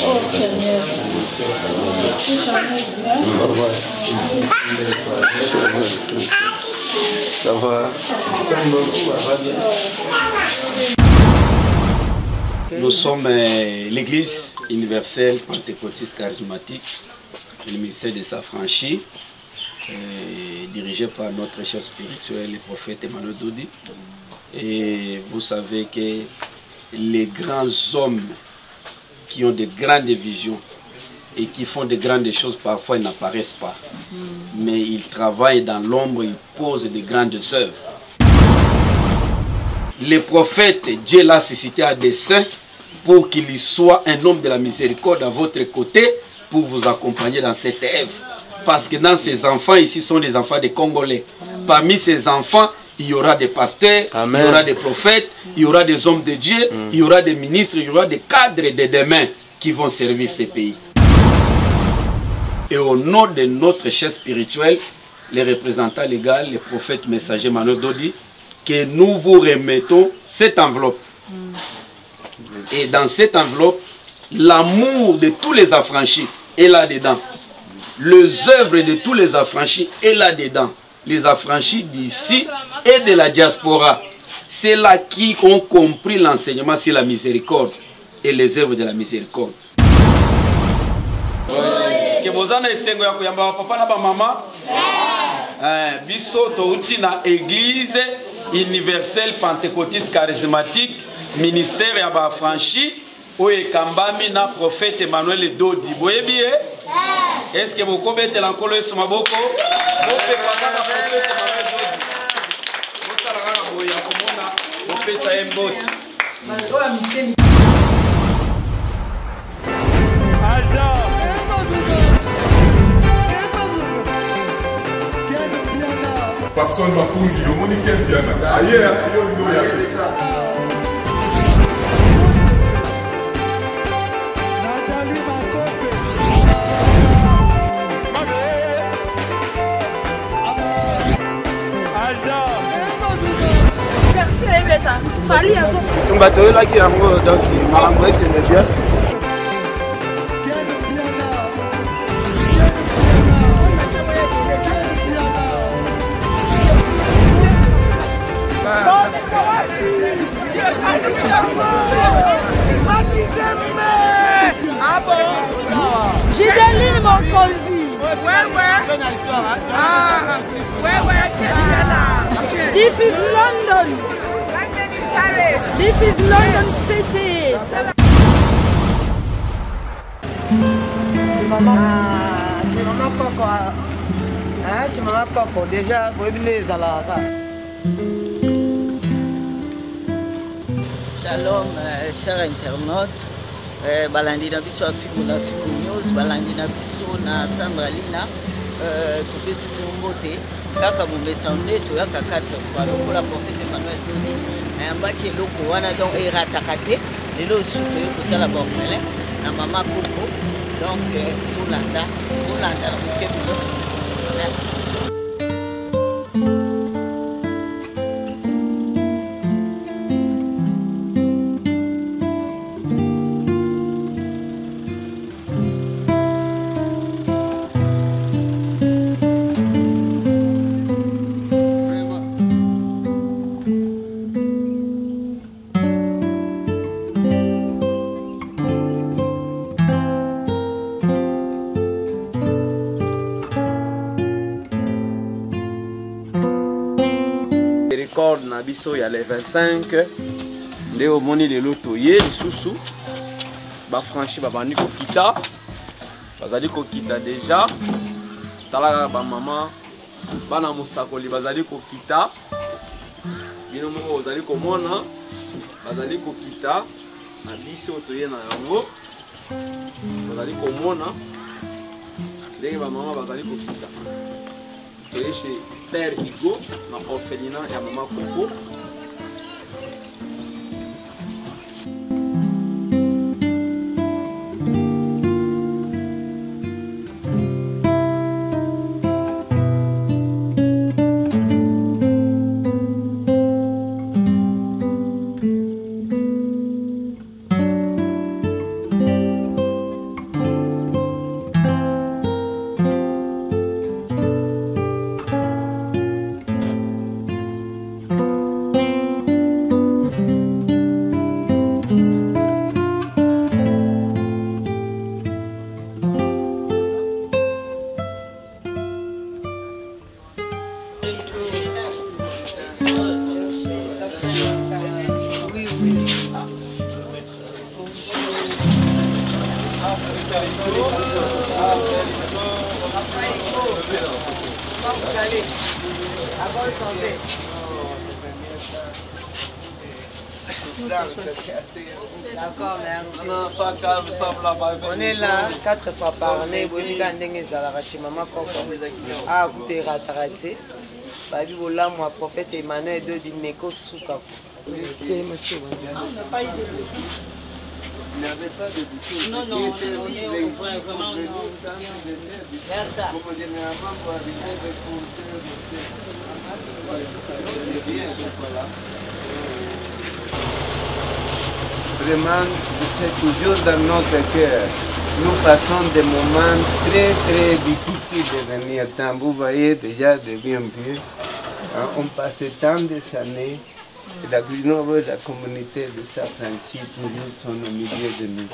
Oh Seigneur. Ça va. Nous sommes l'église universelle pentecôtiste charismatique, le ministère des Affranchis, dirigé par notre chef spirituel, le prophète Emmanuel Dodi. Et vous savez que les grands hommes qui ont de grandes visions et qui font de grandes choses, parfois ils n'apparaissent pas. Mais ils travaillent dans l'ombre, ils posent de grandes œuvres. Les prophètes, Dieu l'a suscité à dessein pour qu'il y soit un homme de la miséricorde à votre côté pour vous accompagner dans cette œuvre. Parce que dans ces enfants, ici sont des enfants des Congolais. Parmi ces enfants, il y aura des pasteurs, Amen. Il y aura des prophètes, il y aura des hommes de Dieu, il y aura des ministres, il y aura des cadres de demain qui vont servir ces pays. Et au nom de notre chef spirituel, les représentants légaux, les prophètes messagers Emmanuel Dodi, que nous vous remettons cette enveloppe. Et dans cette enveloppe, l'amour de tous les affranchis est là-dedans. Les œuvres de tous les affranchis est là-dedans. Les affranchis d'ici et de la diaspora. C'est là qui ont compris l'enseignement sur la miséricorde et les œuvres de la miséricorde. Est-ce que vous avez essayé de papa et maman? Biso touti na église universelle pentecôtiste charismatique, ministère ya ba affranchi oye kambami na prophète Emmanuel Dodi. Boyebi est-ce que vous connaissez l'encolo et maboko? Personne m'a connu, le monde est bien. Ailleurs, on va te la qui a donc bien. Ah bon? J'ai des mon conduit. This is London. This is London City. C'est maman Coco. C'est maman Coco. Déjà, vous venez à la Shalom, chers internautes. Balandi na biso afiku na Fiku News, balandi na biso na Sandralina, topesi mbote kaka bombesa ndeto yaka 4 fois lokola prophète Emmanuel Dodi ayambaki eloko wana donc erataka te lelo suto yokotala baorphelin na mama Koko donc tolanda na mokebi nyonso. Merci. Na biso ya le 25 nde omoni lelo toye lisusu bafranchi babandi kokita bazali kokita deja talaka bamama bana mosakoli bazali kokita bino moko ozali komona bazali kokita na biso toye na yango bazali komona ndenge bamama bazali kokita toye chez Père Hugo, ma orphelinat et à maman Coco. vous allez? À bonne santé. D'accord, merci. On est là 4 fois par année. Maman Koko. Ah, écoutez, Ratarati. Babi Bola, moi, prophète Emmanuel de Dineko Souka. On n'a pas eu de Il n'y avait pas de boutique. Non, non, on est vraiment Vers ça. Comme généralement, pour arriver avec vraiment, c'est toujours dans notre cœur. Nous passons des moments très très difficiles de venir. Vous voyez déjà de bien vieux. On passe tant d'années. La communauté de Saint-Francis toujours sont au milieu de nous.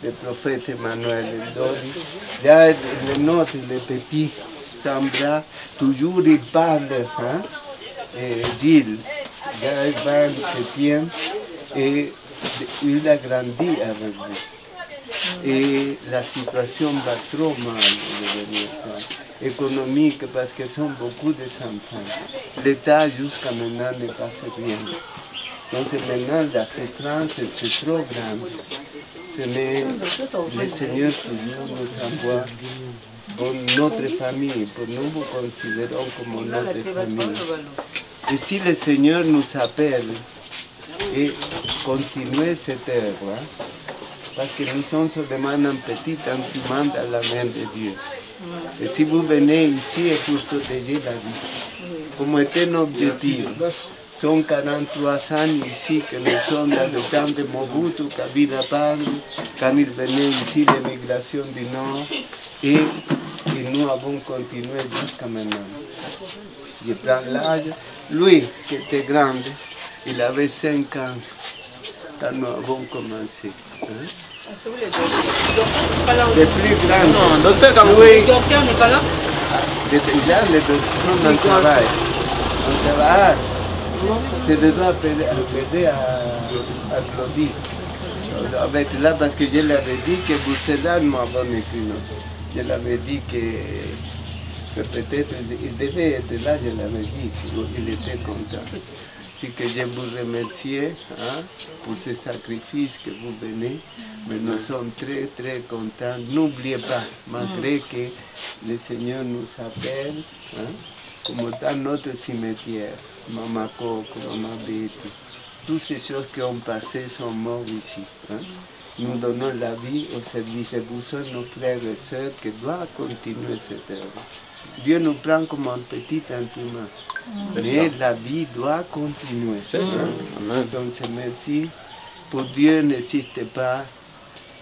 Le prophète Emmanuel Dori, les nôtres, les petits Sambra, toujours ils parlent. Et Gilles, Gaël, Chrétien, et il a grandi avec vous. Et la situation va trop mal économique parce que sont beaucoup d'enfants. L'État jusqu'à maintenant ne passe rien. Donc maintenant la souffrance est trop grande. Le Seigneur toujours nous envoie pour notre famille, pour nous vous considérons comme notre famille. Et si le Seigneur nous appelle et continuer cette œuvre, parce que nous sommes seulement un petit instrument dans la main de Dieu. Et si vous venez ici et pour protéger la vie, comme était un objectif, sont 43 ans ici que nous sommes dans le temps de Mobutu, Kabila Pang, quand il venait ici l'immigration du Nord, et nous avons continué jusqu'à maintenant. Je prends l'âge, lui qui était grand, il avait 5 ans quand nous avons commencé. Le plus grand. Non, docteur Kamoué. Le docteur n'est pas là. Les docteurs sont dans le travail. On travaille. C'est de doigts appeler à Claudie. On va être là parce que je l'avais dit que Boussedan m'avait écrit. Je l'avais dit que peut-être il devait être là, je l'avais dit. Il était content. C'est que je vous remercie pour ce sacrifice que vous venez. Mais nous sommes très très contents. N'oubliez pas, malgré que le Seigneur nous appelle, comme dans notre cimetière, Maman Koko, Maman Béti, toutes ces choses qui ont passé sont morts ici. Nous donnons la vie au service et vous sommes nos frères et sœurs qui doivent continuer cette œuvre. Dieu nous prend comme un petit instrument. Mais la vie doit continuer. Donc merci. Pour Dieu n'existe pas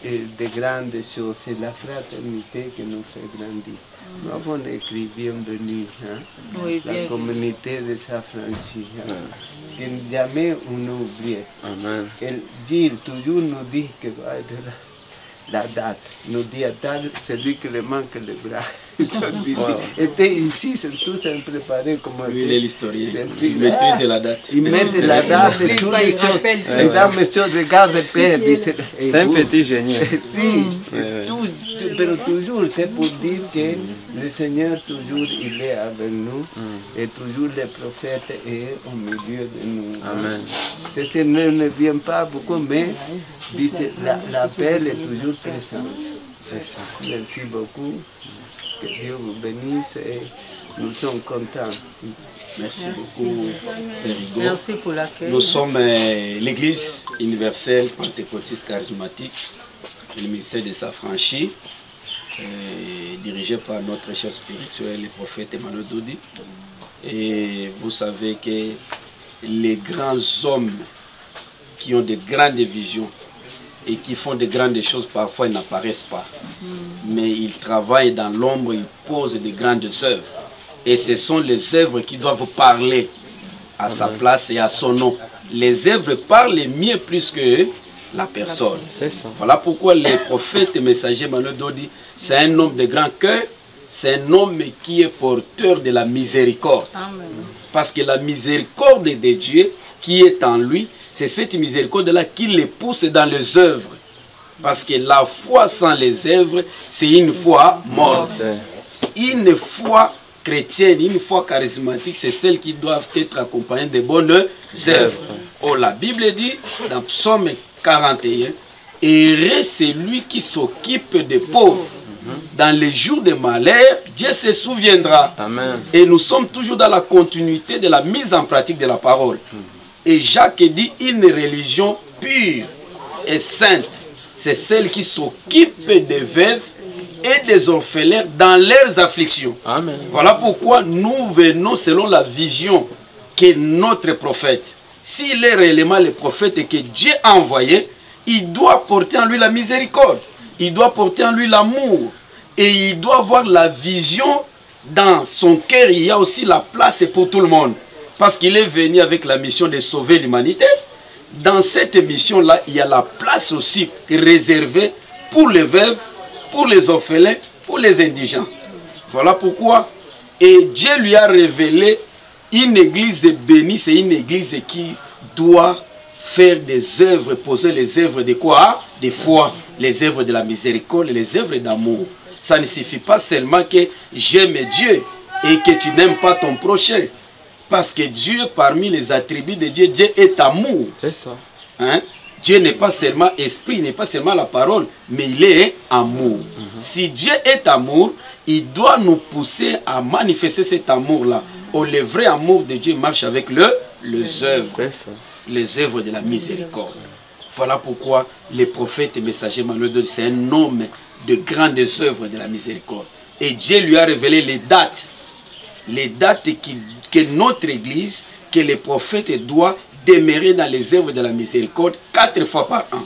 de grandes choses. C'est la fraternité qui nous fait grandir. Nous avons écrit bienvenue. Oui, la communauté de Saint-Francis. Que jamais on n'oublie. Gilles toujours nous dit que va être la date. Nous dit à table, c'est lui qui le manque le bras. Était ici, c'est tout préparé comme lui, il est l'historien. Il maîtrise la date. Il met la date et toutes les choses. Mesdames, messieurs, regardez Père. C'est un petit génie. Si, mais toujours, c'est pour dire que le Seigneur, toujours, il est avec nous. Et toujours, le prophète est au milieu de nous. Amen. Le Seigneur ne vient pas beaucoup, mais l'appel est toujours présent. C'est ça. Merci beaucoup. Que Dieu vous bénisse et nous sommes contents. Merci beaucoup, Père Rigaud. Merci pour l'accueil. Nous sommes l'Église universelle pentecôtiste charismatique, le ministère de Saint-Francis, dirigé par notre chef spirituel, le prophète Emmanuel Dodi. Et vous savez que les grands hommes qui ont de grandes visions et qui font de grandes choses, parfois ils n'apparaissent pas. Mais ils travaillent dans l'ombre, ils posent de grandes œuvres. Et ce sont les œuvres qui doivent parler à sa place et à son nom. Les œuvres parlent mieux plus que la personne. Voilà pourquoi le prophète et messager Emmanuel Dodi, c'est un homme de grand cœur, c'est un homme qui est porteur de la miséricorde. Amen. Parce que la miséricorde de Dieu qui est en lui, c'est cette miséricorde-là qui les pousse dans les œuvres Parce que la foi sans les œuvres, c'est une foi morte. Une foi chrétienne, une foi charismatique, c'est celle qui doit être accompagnée de bonnes œuvres. Oh, la Bible dit dans Psaume 41, heureux c'est lui qui s'occupe des pauvres. Dans les jours de malheur, Dieu se souviendra. Amen. Et nous sommes toujours dans la continuité de la mise en pratique de la parole. Et Jacques dit une religion pure et sainte, c'est celle qui s'occupe des veuves et des orphelins dans leurs afflictions. Amen. Voilà pourquoi nous venons selon la vision que notre prophète, s'il est réellement le prophète et que Dieu a envoyé, il doit porter en lui la miséricorde, il doit porter en lui l'amour, et il doit avoir la vision dans son cœur. Il y a aussi la place pour tout le monde, parce qu'il est venu avec la mission de sauver l'humanité. Dans cette mission-là, il y a la place aussi réservée pour les veuves, pour les orphelins, pour les indigents. Voilà pourquoi. Et Dieu lui a révélé une église bénie, c'est une église qui doit faire des œuvres, poser les œuvres de quoi? De foi, les œuvres de la miséricorde, les œuvres d'amour. Ça ne suffit pas seulement que j'aime Dieu et que tu n'aimes pas ton prochain. Parce que Dieu, parmi les attributs de Dieu, Dieu est amour. C'est ça. Hein? Dieu n'est pas seulement esprit, n'est pas seulement la parole, mais il est amour. Si Dieu est amour, il doit nous pousser à manifester cet amour-là. Oh, le vrai amour de Dieu marche avec les œuvres. Les œuvres de la miséricorde. Voilà pourquoi les prophètes et messagers malheureux, c'est un homme de grandes œuvres de la miséricorde. Et Dieu lui a révélé les dates que notre Église, que les prophètes doivent demeurer dans les œuvres de la miséricorde 4 fois par an.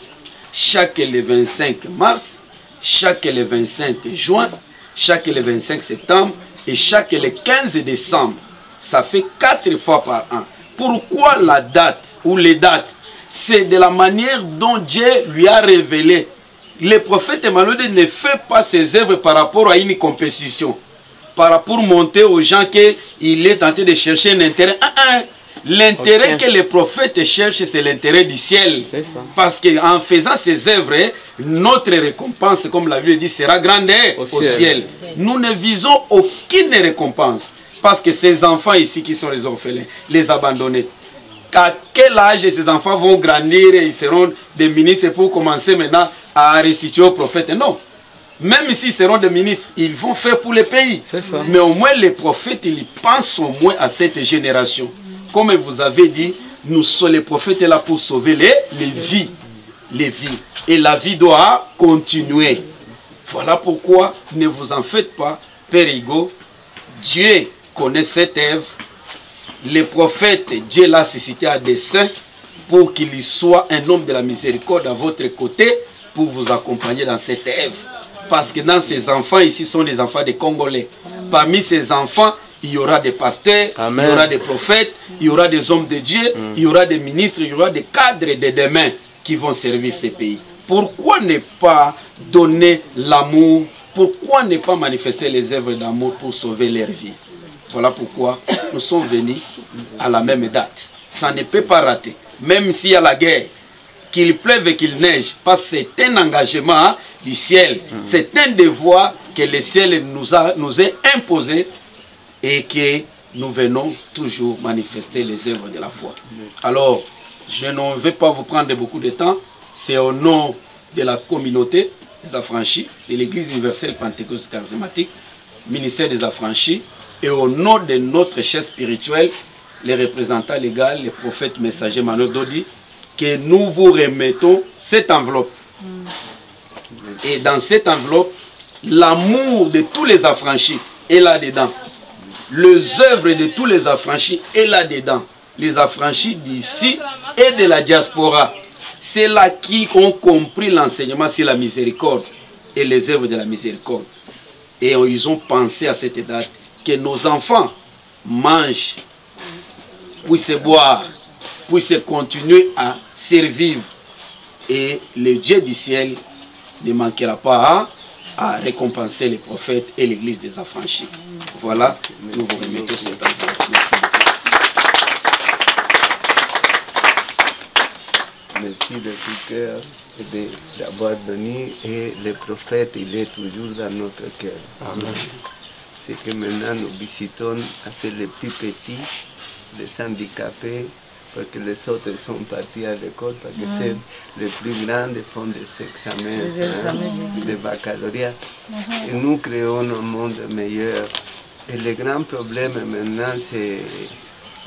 Chaque le 25 mars, chaque le 25 juin, chaque le 25 septembre et chaque le 15 décembre. Ça fait 4 fois par an. Pourquoi la date ou les dates? C'est de la manière dont Dieu lui a révélé. Le prophète Emmanuel ne fait pas ses œuvres par rapport à une compétition, par rapport à montrer aux gens qu'il est tenté de chercher un intérêt. L'intérêt que les prophètes cherchent, c'est l'intérêt du ciel. Parce qu'en faisant ces œuvres, notre récompense, comme la Bible dit, sera grande au ciel. Nous ne visons aucune récompense. Parce que ces enfants ici qui sont les orphelins, les abandonnés, à quel âge ces enfants vont grandir et ils seront des ministres pour commencer maintenant à restituer aux prophètes? Non. Même s'ils seront des ministres, ils vont faire pour le pays. Mais au moins les prophètes, ils pensent au moins à cette génération. Comme vous avez dit, nous sommes les prophètes là pour sauver les vies. Les vies. Et la vie doit continuer. Voilà pourquoi ne vous en faites pas, Père Higo. Dieu connaît cette œuvre. Les prophètes, Dieu l'a suscité à dessein pour qu'il soit un homme de la miséricorde à votre côté pour vous accompagner dans cette œuvre. Parce que dans ces enfants, ici sont des enfants des Congolais. Parmi ces enfants, il y aura des pasteurs, il y aura des prophètes, il y aura des hommes de Dieu, il y aura des ministres, il y aura des cadres de demain qui vont servir ces pays. Pourquoi ne pas donner l'amour? Pourquoi ne pas manifester les œuvres d'amour pour sauver leur vie? Voilà pourquoi nous sommes venus à la même date. Ça ne peut pas rater. Même s'il y a la guerre, qu'il pleuve et qu'il neige, parce que c'est un engagement du ciel. C'est un devoir que le ciel nous a imposé et que nous venons toujours manifester les œuvres de la foi. Alors, je ne vais pas vous prendre beaucoup de temps. C'est au nom de la communauté des affranchis, de l'Église universelle pentecôtiste charismatique, ministère des affranchis, et au nom de notre chef spirituel, les représentants légaux, les prophètes messagers Manuel Dodi, que nous vous remettons cette enveloppe. Et dans cette enveloppe, l'amour de tous les affranchis est là-dedans. Les œuvres de tous les affranchis est là-dedans. Les affranchis d'ici et de la diaspora. C'est là qui ont compris l'enseignement sur la miséricorde et les œuvres de la miséricorde. Et ils ont pensé à cette date que nos enfants mangent, puissent boire, puissent continuer à servir. Et le Dieu du ciel ne manquera pas à récompenser les prophètes et l'église des affranchis. Voilà, nous vous remettons cette enveloppe. Merci beaucoup. merci de tout cœur d'avoir venu et le prophète, il est toujours dans notre cœur. Amen. C'est que maintenant nous visitons assez les plus petits, les handicapés, parce que les autres sont partis à l'école, parce que c'est les plus grands font des examens de baccalauréat. Et nous créons un monde meilleur. Et le grand problème maintenant, c'est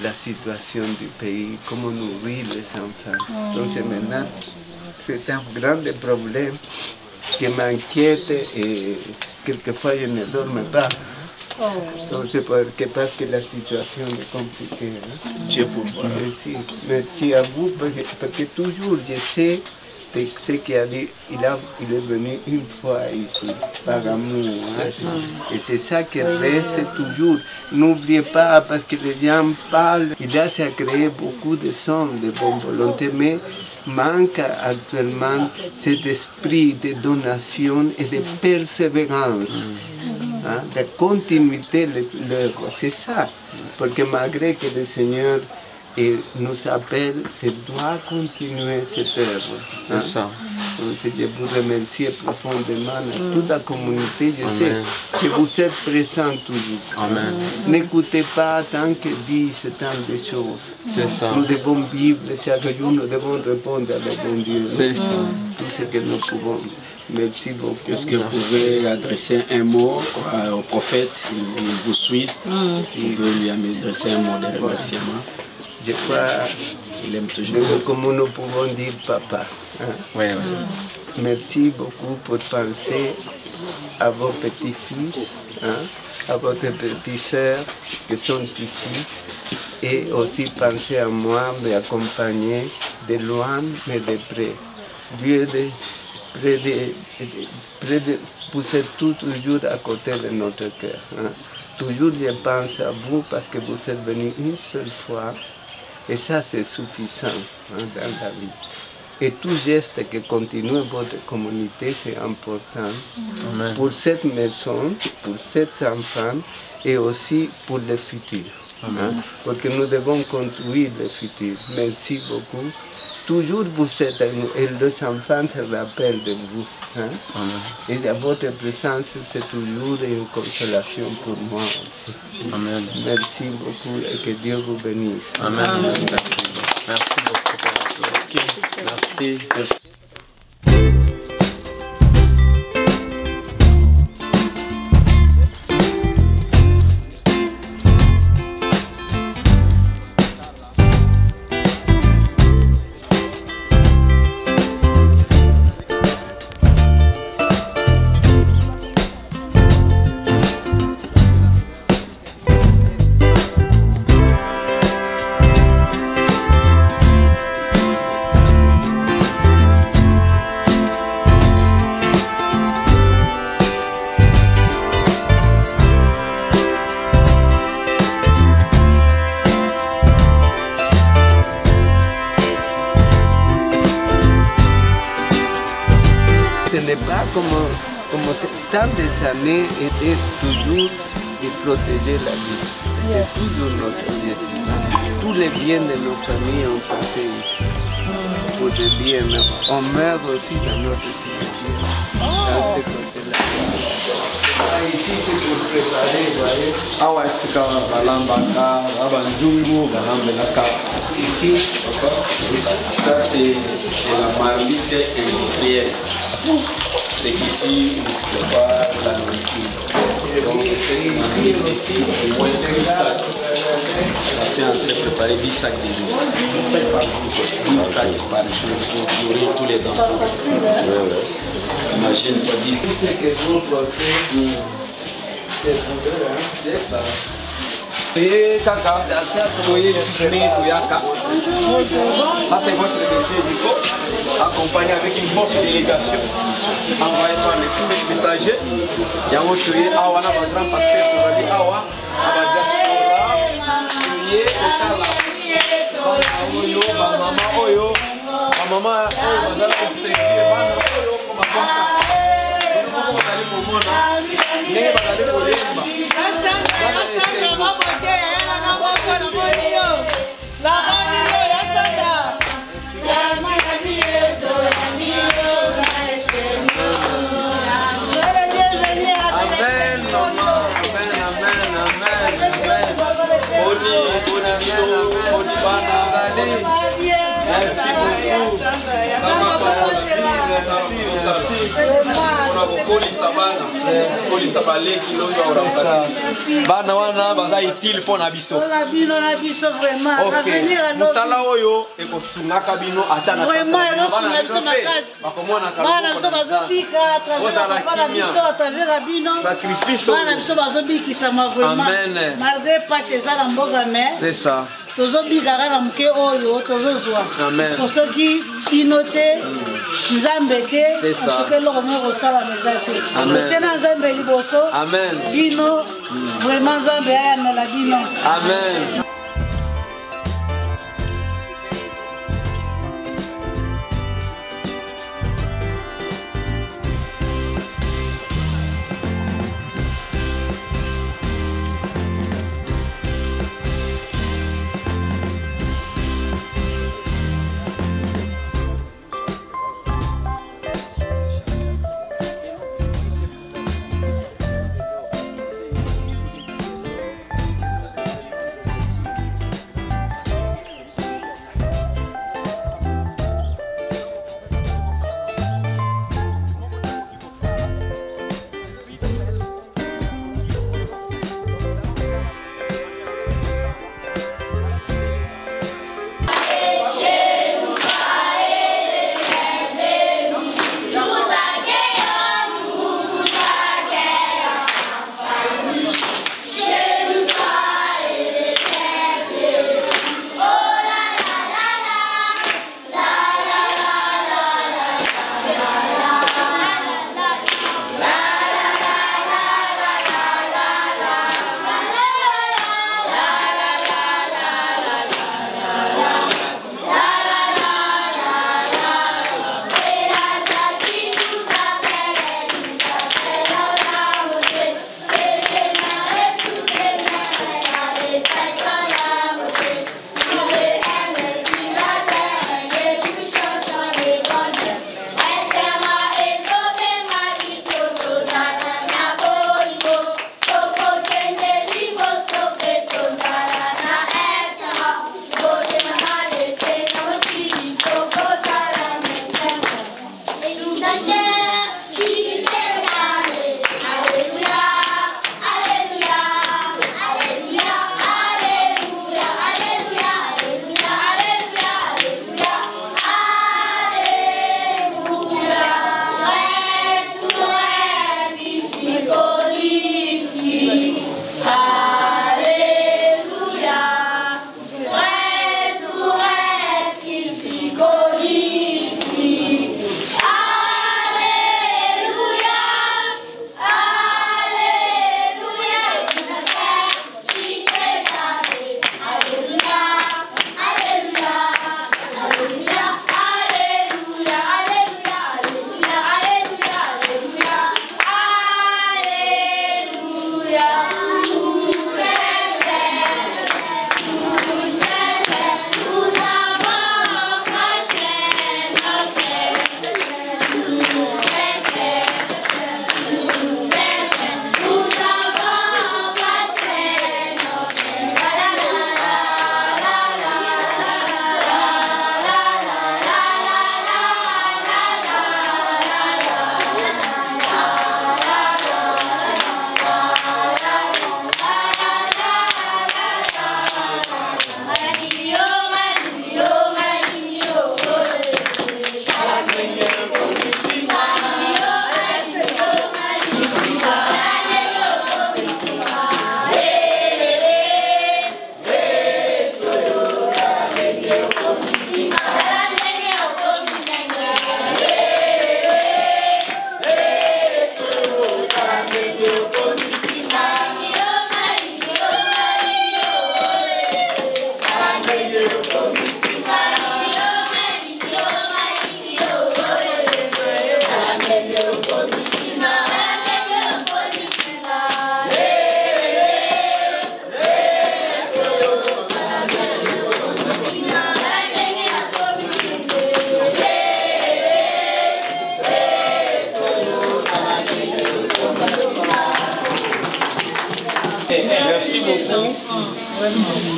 la situation du pays, comment nourrir les enfants. Donc maintenant, c'est un grand problème qui m'inquiète et quelquefois je ne dorme pas. Donc c'est parce que la situation est compliquée. Hein? Dieu pour vous. Merci à vous, parce que toujours je sais ce qu'il a dit, il est venu une fois ici, par amour. Hein? Et c'est ça qui reste toujours. N'oubliez pas, parce que les gens parlent, il a créé beaucoup de sons de bonne volonté, mais manque actuellement cet esprit de donation et de persévérance. Hein, de continuité l'œuvre. C'est ça. Parce que malgré que le Seigneur nous appelle, ça doit continuer cette œuvre. Hein? C'est ça. Donc, je vous remercie profondément à toute la communauté. Je sais que vous êtes présents toujours. Amen. N'écoutez pas tant que disent tant de choses. C'est ça. Nous devons vivre chaque jour, nous devons répondre à le bon Dieu. C'est ça. Tout ce que nous pouvons. Merci beaucoup. Est-ce que vous pouvez adresser un mot au prophète? Il vous suit. Vous pouvez lui adresser un mot de remerciement. Je crois qu'il aime toujours. Comme nous pouvons dire papa. Hein? Oui. Merci beaucoup pour penser à vos petits-fils, hein? À votre petite-sœur qui sont ici. Et aussi penser à moi, m'accompagner de loin mais de près. Dieu vous êtes toujours à côté de notre cœur. Hein? Toujours je pense à vous parce que vous êtes venus une seule fois et ça c'est suffisant hein, dans la vie. Et tout geste qui continue votre communauté c'est important. Amen. Pour cette maison, pour cet enfant et aussi pour le futur. Hein? Parce que nous devons construire le futur. Merci beaucoup. Toujours vous êtes à nous et les enfants se rappellent de vous. Hein? Et votre présence, c'est toujours une consolation pour moi aussi. Amen. Merci beaucoup et que Dieu vous bénisse. Amen. Amen. Merci beaucoup. Okay. Merci. Merci. Ce n'est pas comme tant des années était toujours de protéger la vie. C'était toujours notre vie. Tous les biens de nos familles ont passé ici. Pour le bien, on meurt aussi dans notre cimetière. Dans ce côté-là. Ici, c'est pour préparer, vous voyez. Ici, ça c'est la marmite industrielle. C'est qu'ici, on ne peut pas la nourriture. Donc, cette marmite ici, au moins 10 sacs. Ça fait en train préparer 10 sacs de riz. 10 sacs par jour. 10 sacs par jour pour nourrir tous les enfants. Imagine, il faut 10 sacs. Et Kaka, voyez le soutenir Toyaka. Ça c'est votre métier du coup. Accompagné avec une forte délégation envoyée par les prophètes messagers. Il y a un autre Awana Badran Pasteur pour aller Awa, Abadiaspora, prier au Kala. Maman Oyo, maman Oyo, la bana wana baza utile mpona biso mosala oyo ekosungaka bino ata na c'est ça. tozobikaka na moke oyo tozozwa soki bino te nzambe te soki eloko moko kosalama eza te otie na nzambe liboso bino vraiment nzambe ayanela bino amen.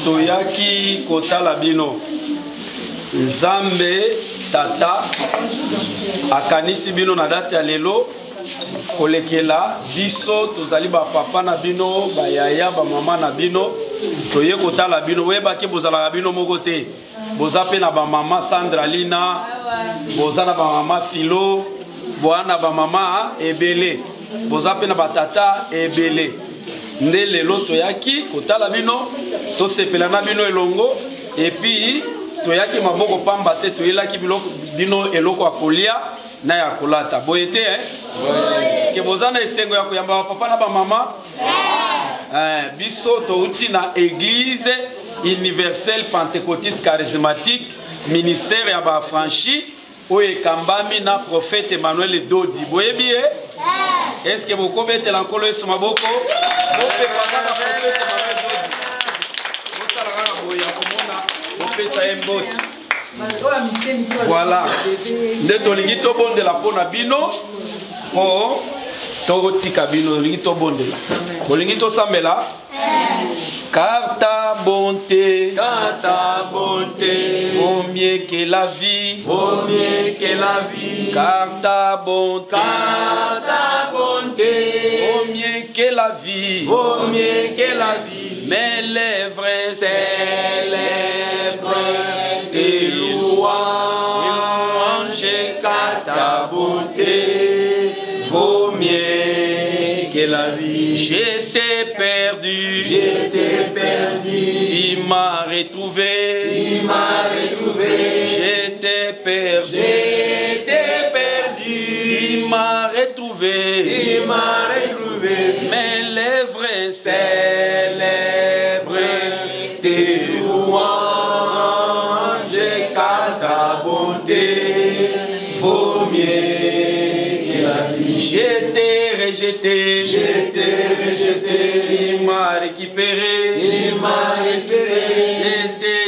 toyaki kotala bino Nzambe tata akanisi bino na date ya lelo kolekela biso tozali ba papa na bino ba yaya ba mama na bino toye kotala bino webaki bozala bino moko te boza pe na ba mama Sandra Lina boza na ba mama Philo boana ba mama ebele boza pe na ba tata ebele nde lelo toyaki kotala bino tosepela na bino elongo et puis toyaki maboko pamba te toyelaki bino eloko akolia na ya kolata boyete ke bozana esengo ya koyamba papa na ba mama biso touti na église universelle pentecôtiste charismatique ministère ya ba franchi oye kambami na prophète Emmanuel Dodi boyebi est-ce que boko betela nkolo yesu maboko bope papa na prophète Emmanuel Dodi bosala kana boya komona bopesa emboti. Voilà. Nde tolingi to bondela pona bino o togotika bino lingi to bondela. Bolingi to sambela. Car ta bonté vaut mieux que la vie, car ta bonté vaut mieux que la vie, mes lèvres célèbrent tes louanges, car ta bonté vaut mieux que la vie. J'étais perdu, tu m'as retrouvé, j'étais perdu, tu m'as retrouvé, mes lèvres célèbrent tes louanges, car ta bonté vaut mieux que la vie. J'étais rejeté, il m'a récupéré, j'étais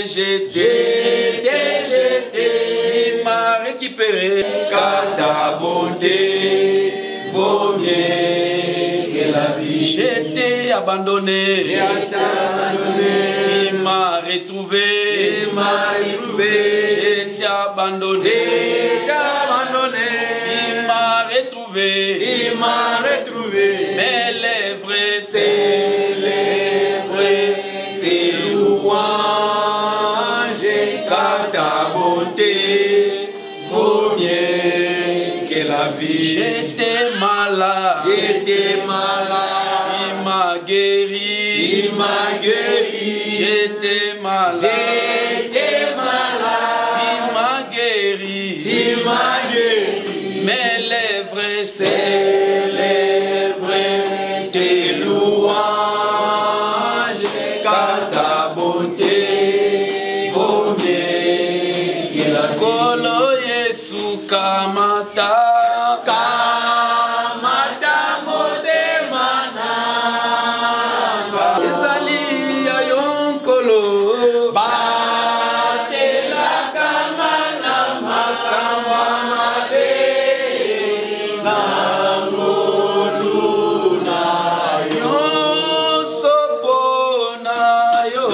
jeté, il m'a récupéré, car ta bonté vaut mieux que la vie. J'étais abandonné, il m'a retrouvé, j'étais abandonné, il m'a retrouvé, mes lèvres célèbrent tes louanges, car ta bonté vaut mieux que la vie. J'étais malade, tu m'as guéri, j'étais malade, tu m'as guéri, mes lèvres célèbrent tes louanges, car ta bonté vaut mieux que la vie. Kolo Yesu kamata modemana ezali ya yonkolo batela kamana makamba mabe nangoluna yosopona yo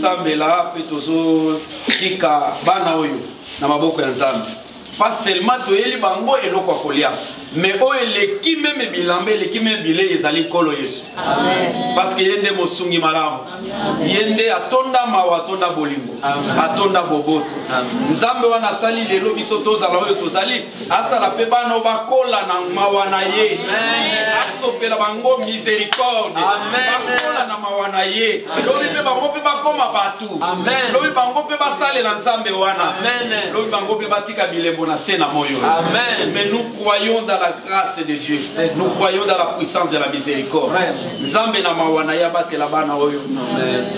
sambela pe tozo kika bana oyo na maboko ya Nzambe pas seulement toyeli bango eloko kolia mais oh eleki même bilamba eleki même bilé ezali nkolo Yesu parce que yende mosungi malamu yende atonda mawa atonda bolingo atonda boboto nzambe wana asali lelo biso tozala oyo tozali asala pe bana bakola na mawa na ye asopela bango miséricorde bakola na mawa na ye lobi pe bango pe bakoma batu lobi bango pe basale na nzambe wana lobi bango pe batika bilembo na se na moyo mais nous croyons dans la grâce de Dieu nous croyons dans la puissance de la miséricorde nzambe na mawa na ya batela bana oyo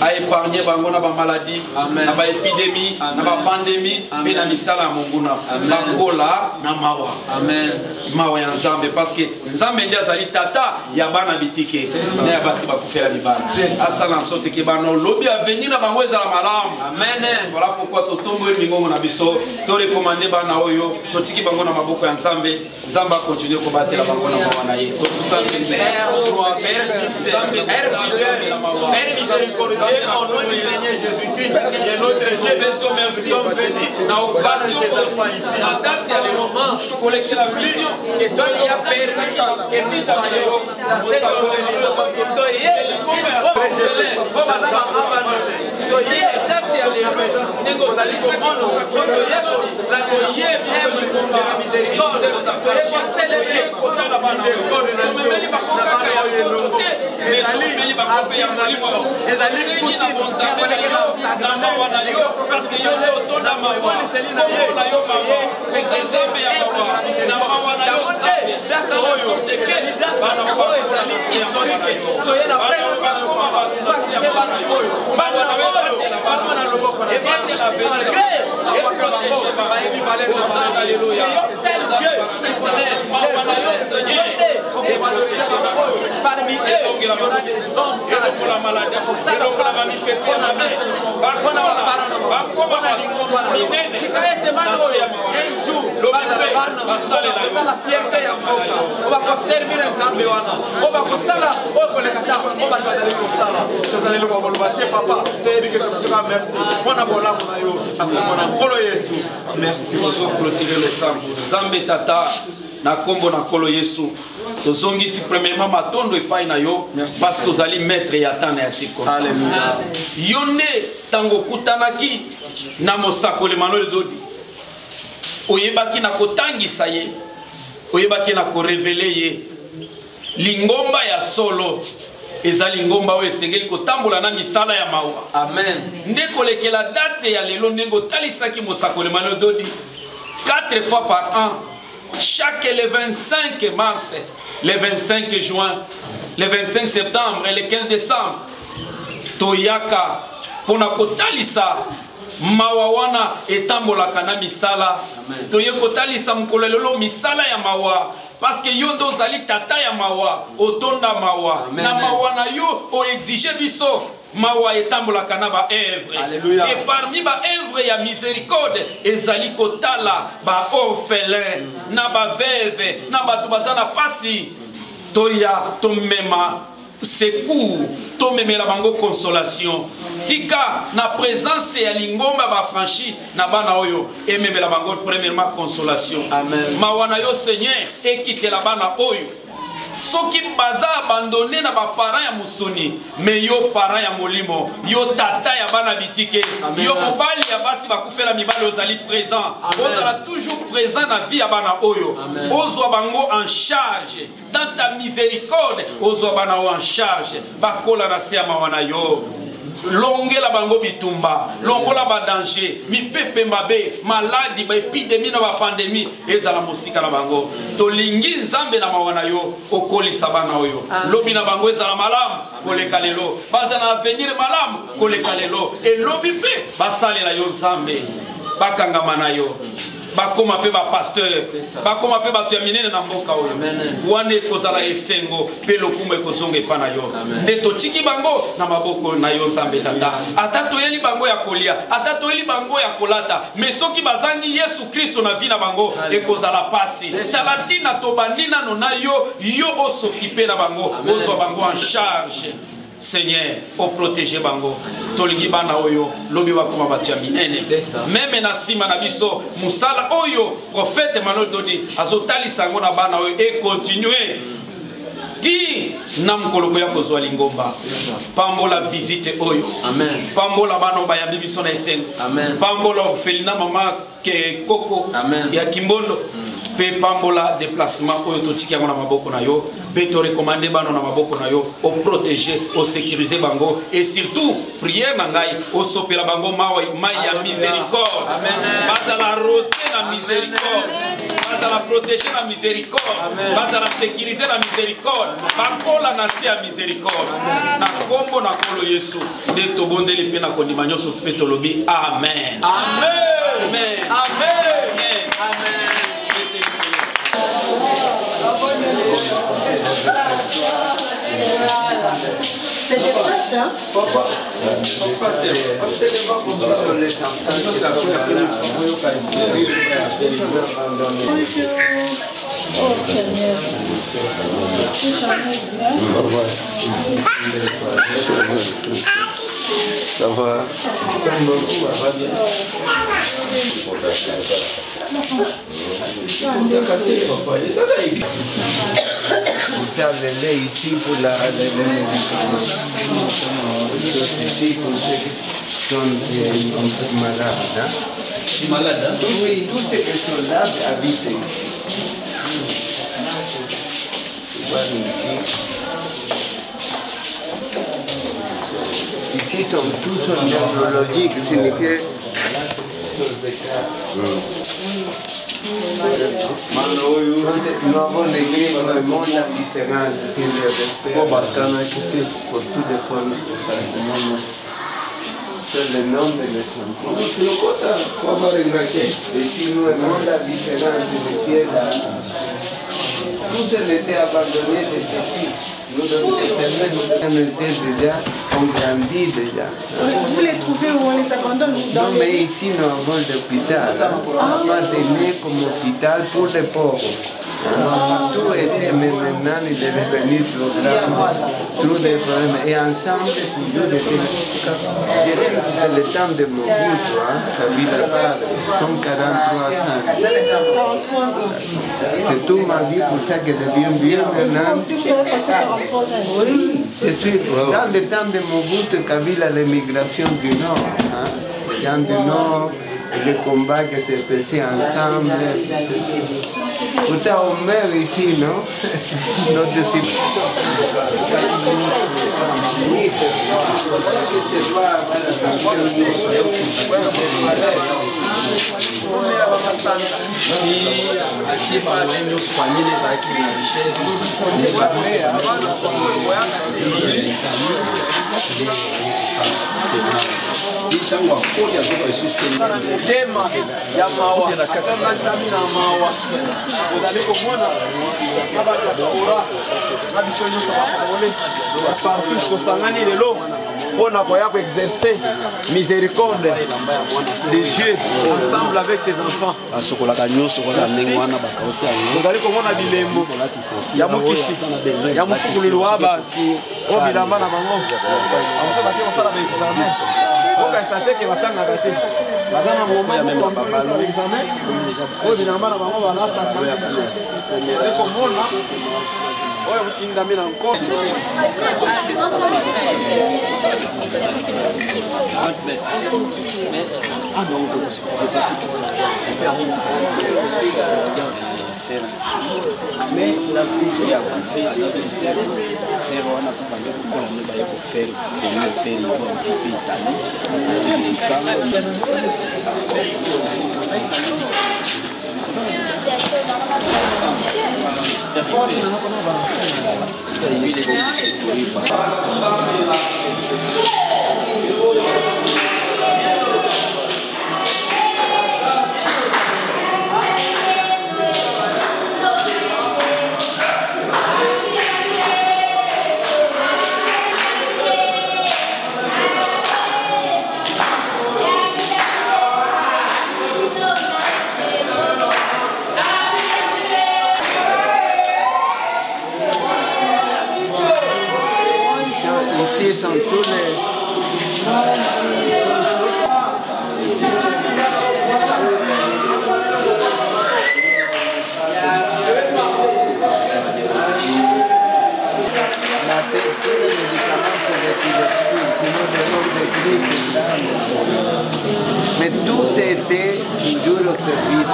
a épargner bango na ba maladie na ba épidémie na ba pandémie pe na misala monguna bakola na mawa mawa ya nzambe parce que nzambe ndi azali tata ya bana bitike na ya basi bakufela libala asala nsote ke bana lobi avenir na bango ezala malamu voilà pourquoi totombo mingongo na biso to recommander bana oyo totiki bango na maboko ya nzambe nzambe continue ko batela bango na mawa na ye to kusamba Père miséricordieux, au nom du Seigneur Jésus-Christ, qui est notre Dieu, nous sommes venus dans l'occasion de ces enfants ici. La date et le moment, pour la vision, que toi y a Père, que tu sois la seule que toi y es, parce que yo le otona mawa na yo mawa ezambe ya mawa na mawa na yo zambe bana mawa ezali historique to yena parmi eux, il y aura des hommes pour la maladie, pour ça, un jour, la fierté on va servir ensemble, on va merci pour clôturer le sang. Zambe tata na kombo na kolo Yesu. Tozongi si premièrement matondo epai na yo parce que vous allez mettre ya tana ya circonstance. Yonde tango kutanaki na mosakole Manuel Dodi. Oyebaki na kotangisa ye. Oyebaki na ko révéler ye. Lingomba ya solo. Ezali ngomba we sengeli kotambola na misala ya mawa. Amen. Ndeko lekela date ya lelo ndengo talisaki mosakole Manuel Dodi 4 fois par an. Chaque le 25 mars, le 25 juin, le 25 septembre et le 15 décembre, Toyaka, pona kotalisa, mawawana etambolaka na misala, Toye kotalisa mkolelelo misala ya mawa, parce que yondo zali tata ya mawa, otonda mawa, na mawa na yo o exige biso. Mawa etambola kanaba œuvre et parmi ba œuvre ya miséricorde ezali kotala ba orphelin na ba veuve na ba tubazana pasi toya tomema secours tomemela bango consolation tika na présence ya lingomba ba franchi na bana oyo ememela bango premièrement consolation amen mawa na yo Seigneur ekitela bana oyo soki baza abandonné na ba parents ya musoni mais yo parents ya molimo yo tata ya bana bitike yo mobali ya basi bakufela mibali ozali présent ozala toujours présent na vie ya bana oyo ozwa bango en charge dans ta miséricorde ozwa bana o en charge bakola na se ya mawana yo longela bango bitumba longola ba danger mipepe mabe maladi ba épidémie na ba pandémie ezala mosika na bango tolingi nzambe na mawana yo okolisa bana oyo lobi na bango ezala malamu koleka lelo baza na avenir malamu koleka lelo elobi pe basalela yo nzambe bakangama na yo bakoma pe ba pasteur bakoma pe batu ya minene na mboka oyo wane kozala esengo pe lokumu ekozonga epa na yo nde totiki bango na maboko na yo nzambe tata ata toyeli bango ya kolia ata toyeli bango ya kolata mais soki bazangi Yesu Kristo na vi na bango ekozala pasi tala tina tobandi nano na yo yo osokipe na bango ozwa bango en charge Seigneur, au protéger bango. Tolingi bana oyo, lobi bakoma batu ya minene. Même na sima na biso, musala oyo, prophète Emmanuel Dodi, azotali sango na bana oyo, et continuer. Di nam koloko ya kozwa lingomba. Pambola visite oyo. Amen. Pambola bana bayambi biso na esengo. Amen. Pambola orphelina mama ke koko. Amen. Ya Kimbondo. Pe pambola déplacement oyo totiki yango na maboko na yo. Pe to recommander bana na maboko na yo. O protéger, o sécuriser bango. Et surtout, prière na ngai, o sopela bango mai ya miséricorde. Amen. Bazala rosé na miséricorde. Bazala protéger la miséricorde. Bazala sécuriser la miséricorde. Bakola na si ya miséricorde. Na kombo na kolo Yesu. De to bondeli pe na kondima nyoso pe to lobi. Amen. Amen. Amen. Amen. Amen. C'est des proches, hein? Oh Seigneur. Ça va. Vous avez le lait ici pour la ici pour ceux qui sont malades. Hein? Malades, hein? Oui, tous ceux qui sont là habitent ici. Ici sont tous neurologiques, signifie nous avons écrit le monde différent pour toutes les formes de c'est le nom de l'essence. Et si nous, le monde différent, tout était abandonné de petit. Nous était déjà, on grandit déjà. Vous les trouvez où on est abandonné? Non, mais ici nous avons l'hôpital. On est né comme hôpital pour les pauvres. Tout était, mais maintenant il est devenu programme, tous les problèmes. Et ensemble, toujours était. C'est le temps de Mobutu, Kabila Padre, 143 ans. C'est toute ma vie pour ça que je viens bien maintenant. Oui, je suis dans le temps de Mobutu, Kabila, l'émigration du Nord. Les gens du Nord, les combats qui se faisaient ensemble. Pour ça, on meurt ici, non? Notre on a exercer miséricorde de Dieu ensemble avec ses enfants. Mais la vie a fait c'est vraiment dans tous les... Mais tout c'était toujours au service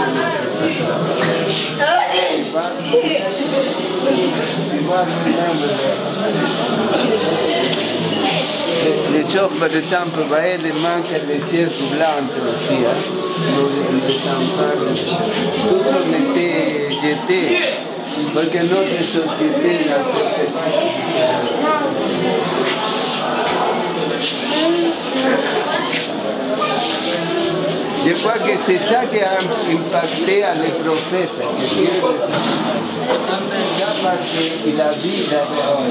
les choses, par exemple, voyez, il manque les chaises blanches aussi. Tout ça était jeté. Parce que notre société n'accepte pas. Je crois que c'est ça qui a impacté à les prophètes. Parce qu'il a dit d'abord,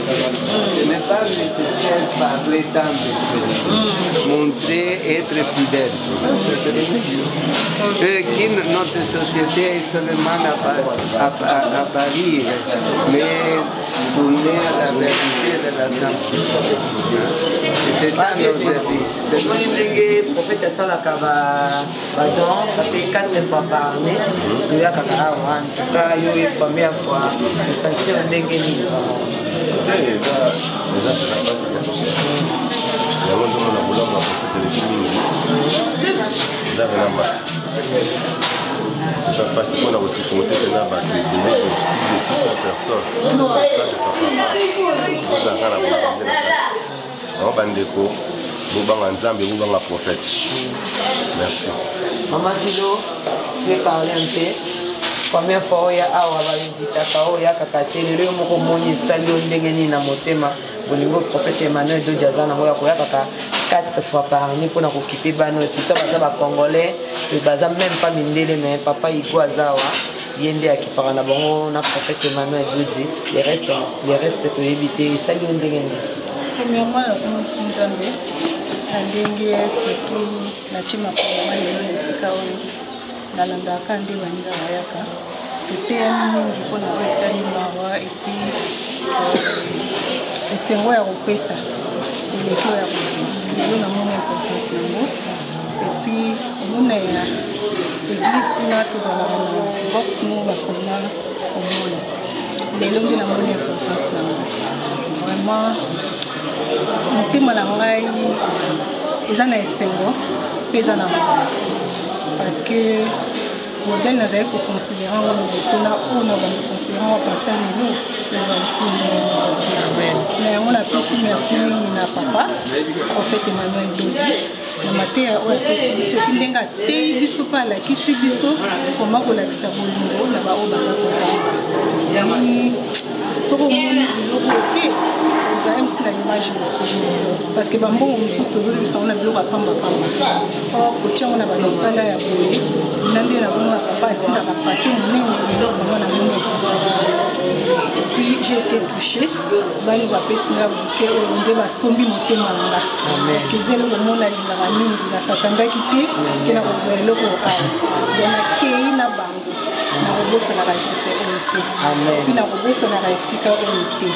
ce n'est pas nécessaire de parler tant de montrer, être fidèle. Que notre société est seulement à Paris, mais tourner à la réalité de la sainteté. C'est ça notre vie. Le prophète a ça la ça fait 4 fois par année. Il y a en tout cas, il y a eu la première fois de sentir un dégueulasse. Parce qu'on a aussi compté que là, plus de 600 personnes. Merci. Maman Silo, je vais parler un peu. Première fois, il y a un prophète Emmanuel de Jazana, 4 fois par année pour nous occuper de nos tout les Congolais, même pas Mindele, mais papa Iguazawa, Yende qui parle na bon, on a prophète Emmanuel Doudi, les restes to éviter, salut Ndengeni. Premièrement, la commission Zambé, la dengue, c'est tout, la chima pour moi, les Sikaoui, la Landaka, des Wanda Wayaka, tout est un mingi pour la Wetani Mawa, et puis, c'est moi à Opesa, il est quoi à Opesa, il y a mon importance, et puis, on a l'église qu'on a tous à la box, nous, la commune, les longues de la monnaie importance, vraiment. Motema na ngai eza na esengo mpe eza na mama parce que modèle nazali koconsidérer yango liboso na oyo na bakoconsidérer yango apartir lelo na yango napesi merci mingi na papa prophète Emmanuel Dodi na mateya oyo apesi biso epi ndenge ateyi biso mpe alakisi biso koma kolakisa bolingo na baoyo baza kozamba yangi soki omoni biloko te la image parce que bambongo mosusu tozoli biso yango na biloko apambapamba or kotia yango na bamisala ya boye na nde nazomona papa atindaka pake monene elo vraiment na moni et puis j'ai été touchée bani bapesi nga buke oyo nde basombi motema na nga parce que zelo komona alingaka mingi nasatandaki te ke na kozwa eloko awa donc nakei na bango nakobosanaka geste oyo te puis nakobosanaka esika oyo te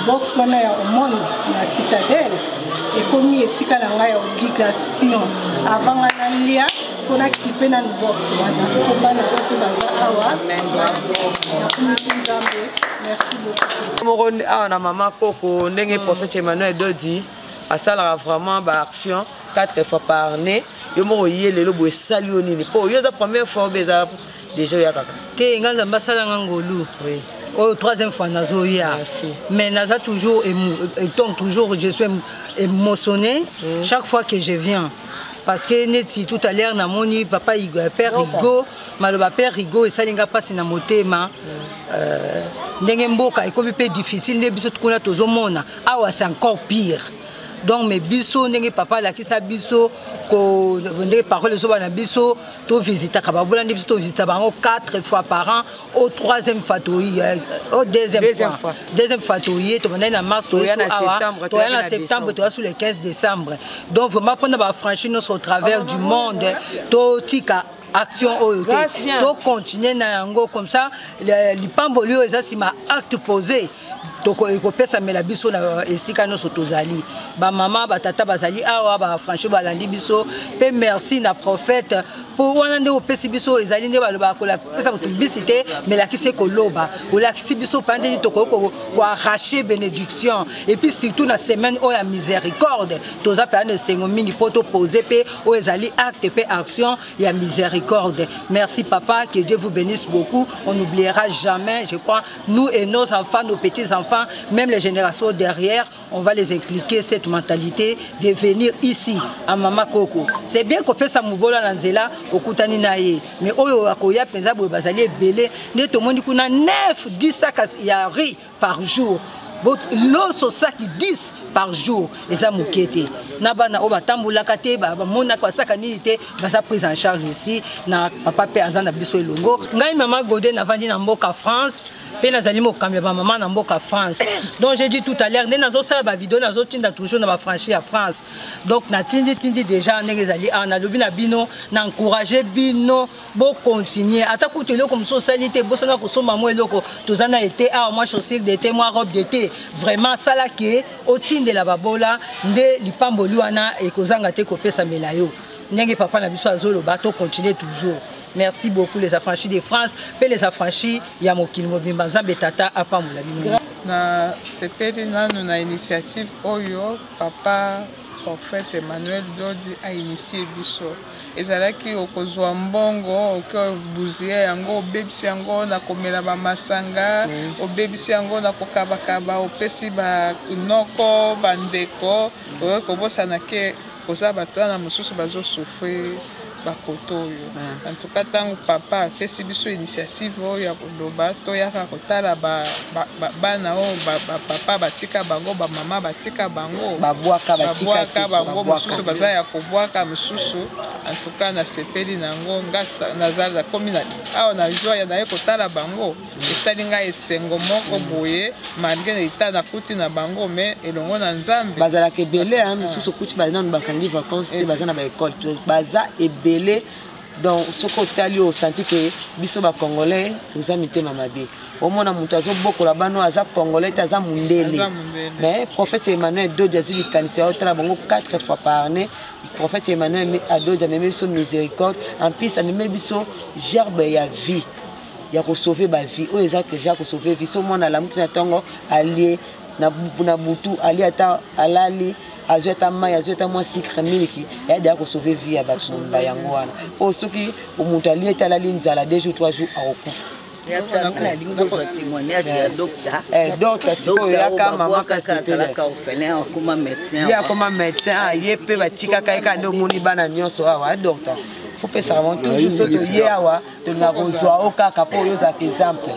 box wana ya omone na citadelle ekomi esika na ngai ya obligation avant nga nalia fo nakipe na box wana po bana oyo baza awa nakomisi nzambe merci beaucoup awa na mama koko ndenge prophète Emmanuel Dodi asalaka vraiment baaction 4 fois par année yo moko ye lelo boye esali yo nini mpo yo eza première fois eza déjà ya kaka ke nga nzambe asalanga ngolu au 3e fois nazoya mais naza toujours donc toujours je suis émotionné chaque fois que je viens parce que neti tout à l'heure na moni papa père Rigo maloba père Rigo esalinga pasi na motema ndenge mboka ekomi pe difficile nde biso tukuna tozomona awa c'est encore pire donc mes biso ndenge papa lakisa biso ko ndenge parole zo na biso to visiter kababola nde biso to visiter bango 4 fois par an au 3e fatouille au deuxième fatouille to na mars to na septembre to sur le 15 décembre donc vraiment prendre ba franchir notre au travers du monde to tika action to continuer na yango comme ça lipambolio eza sima acte posé ekopesa mela biso na esika nyonso tozali bamama batata bazali awa bafranchi balandi biso mpe merci na prophète mpo wana nde opesi biso ezali nde balobaka kolapesa moto publicité melakisi koloba olakisi biso mpa ndeni tokoki koarrache bénédiction et puis surtout na semaine oyo ya miséricorde toza mpe ana esengo mingi mpo topose mpe oyo ezali acte mpe action ya miséricorde. Merci papa, que Dieu vous bénisse beaucoup. On n'oubliera jamais, je crois, nous et nos enfants, nos petits-enfants, même les générations derrière, on va les impliquer cette mentalité de venir ici, à Mama Koko. C'est bien qu'on fait ça moubola nanzela, au Koutani naye. Mais oyo akoya penza bo bazali belé, ne to moni kuna 9, 10 sacs ya riz par jour. L'eau sur sac 10 par jour les amukete na bana o batambula kate ba mona kwa saka nilité ba sa prise en charge ici na papa pe azana biso elongo ngai maman Godé na vandi na mboka France pe nazali mo kambia ba maman na mboka France donc j'ai dit tout à l'heure né nazo sala ba vidéo nazo tinda toujours na ba franchi à France donc na tindi déjà nezali na lobi na bino na encourager bino bo continuer ata kutelo comme socialité bo sana ko soma mo eloko tozana été moi chaussure d'été moi robe d'été vraiment ça là qui au de la babola nde lipamboli wana ekozanga te kopesa melayo ndenge papa na biso azolo bato continuer toujours. Merci beaucoup les affranchis de France et les affranchis ya mokili mobimba nzambe tata apambola bino na sepeli nanu na initiative oyo papa prophète Emmanuel Dodi a initié biso ezalaki okozwa mbongo okobuzia yango obebisi yango na komela ba masanga obebisi yango na kokabakaba opesi ba noko bandeko okobosana ke koza bato na mosusu bazo souffrir bakotoyo en tout cas tango papa apesi biso initiative oyo ya koloba toyaka kotala bana oyo papa batika bango bamama batika bango babwaka bango mosusu baza ya kobwaka mosusu en tout cas nasepeli nango nazala komi awa na joie naye kotala bango esali ngai esengo moko boye malgré na ita nakuti na bango mais elongo na nzambe bazalaka ebele mosusu okuti banano bakangi vacances te baza na baekole baza ebele donc ce que au senti que biso ba congolais toza mitema mabe omona mutu azobokola bano aza congolais aza mundele mais prophète Emmanuel Dodi azuli kanisa otala bango 4 fois par année prophète Emmanuel Dodi a même son miséricorde en plus a même biso gerbe ya vie ya ko sauver ba vie o exact déjà ko sauver vie so mona la mutu na tongo allié na butu ali ata alali azweta mai azweta mwa sucre miliki yada ko sauver vie ya batumba yango wana po soki omuntu ali etalali nzala 2 jours 3 jours akokufa témoignage ya docteur docteur siko yaka mama kasitela ya koma médecin ye pe batika kaika ndo moni bana nyonso awa docteur faut pesa avant toujours soto ye awa to na kozwa okaka po yoza exemple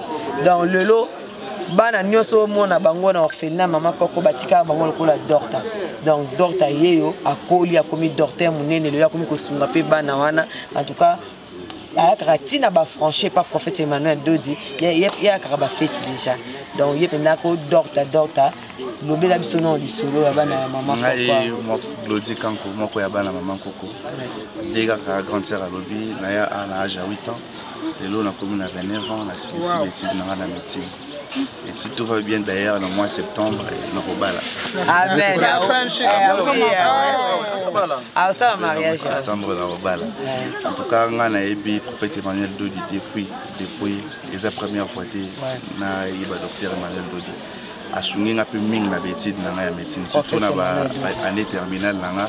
dans le lot bana nyonso mona bango na orphelinat mama koko batika bango lokola docteur donc docteur yeyo akoli akomi docteur munene le akomi kosunga pe bana wana en tout cas ayaka tina ba franchi par prophète Emmanuel Dodi ya ka ba fête déjà donc ye penda ko docteur lobela biso non lisolo ya bana mama koko ngai mo Glodi Kanko moko ya bana mama koko dega ka grande sœur alobi na ya ana âge 8 ans lelo na commune à 29 ans na suivi l'étude na médecine. Et si tout va bien d'ailleurs, le mois de septembre, nous robala. Amen. Ah, ça, mariage. Septembre, nous robala. En tout cas, on a eu le prophète Emmanuel Dodi depuis les premières fois que na iba docteur Emmanuel Dodi. Assungi un peu ming na bétide na médecine. Surtout na année terminale na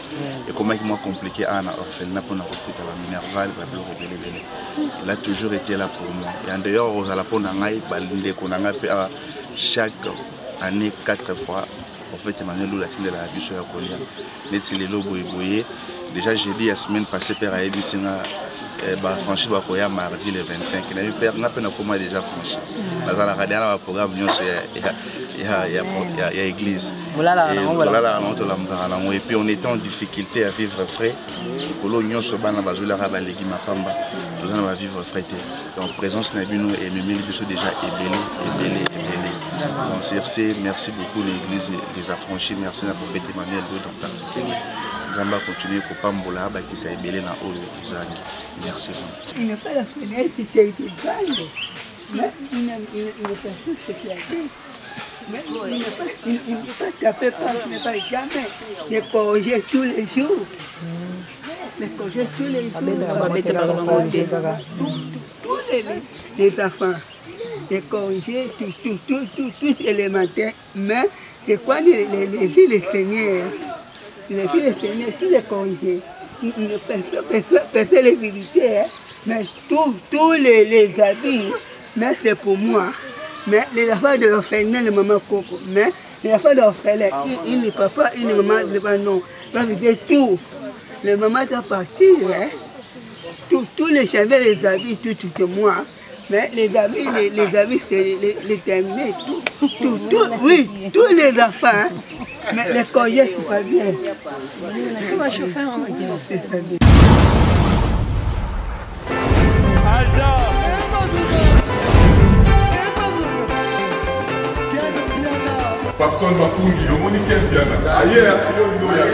et comment moi compliqué à na orphelinat pour na refuta la minerval ba blo rebelle belle. Il a toujours été là pour moi. Et en dehors aux alapons na ngai balinde ko na ngai chaque année 4 fois en fait Emmanuel Lula de la biso ya kolia. Neti lelo boyeboye. Déjà j'ai dit la semaine passée père a ebi singa ba franchi ba koya mardi le 25. Il a eu père na pe na comment déjà franchi. Na za la radio na programme nyonso ya église. Et puis on était en difficulté à vivre frais. Kolo nyonso bana bazula ka ba legi mapamba. On va vivre frais. Donc présence na bino et mimi biso déjà ébélé. Donc CRC, merci beaucoup l'église des affranchis, merci à prophète Emmanuel Dodi donc participer. Zamba continue ko pambola ba ki sa ébélé na oyo zani. Merci vraiment. Il n'est pas la fenêtre qui a été grande. Mais il ne fait tout ce qu'il a dit. Mais il ne peut pas taper pas, il ne peut pas jamais. Les congés tous les jours. Les congés tous les jours. Tous les enfants. Les congés, tous élémentaires. Mais c'est quoi les filles les seigneurs? Les filles les seigneurs, tous les congés. Personne les visiter. Mais tous les habits, mais c'est pour moi. Mais les affaires de l'orphelinat, le maman Coco. Mais les affaires de l'orphelinat, il n'est papa, il n'est maman, non. Il va visiter tout. Les mamans sont parties, hein. Tous les chandelles, les habits, tout c'est moi. Mais les habits, c'est les terminés, tout, oui, tous les enfants. Mais les congés, c'est pas bien. Tu vas chauffer en Personne m'a pour lui, on dit qu'elle vient. Ailleurs, il y a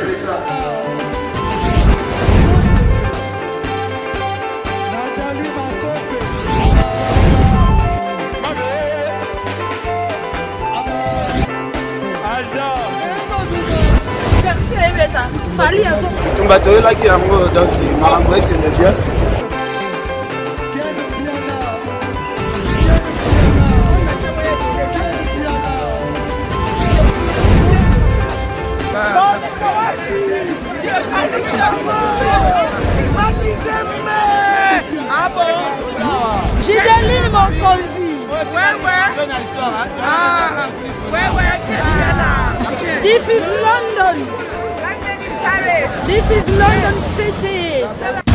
Ah bon? Gideline mon conduit. This is London. This is London City.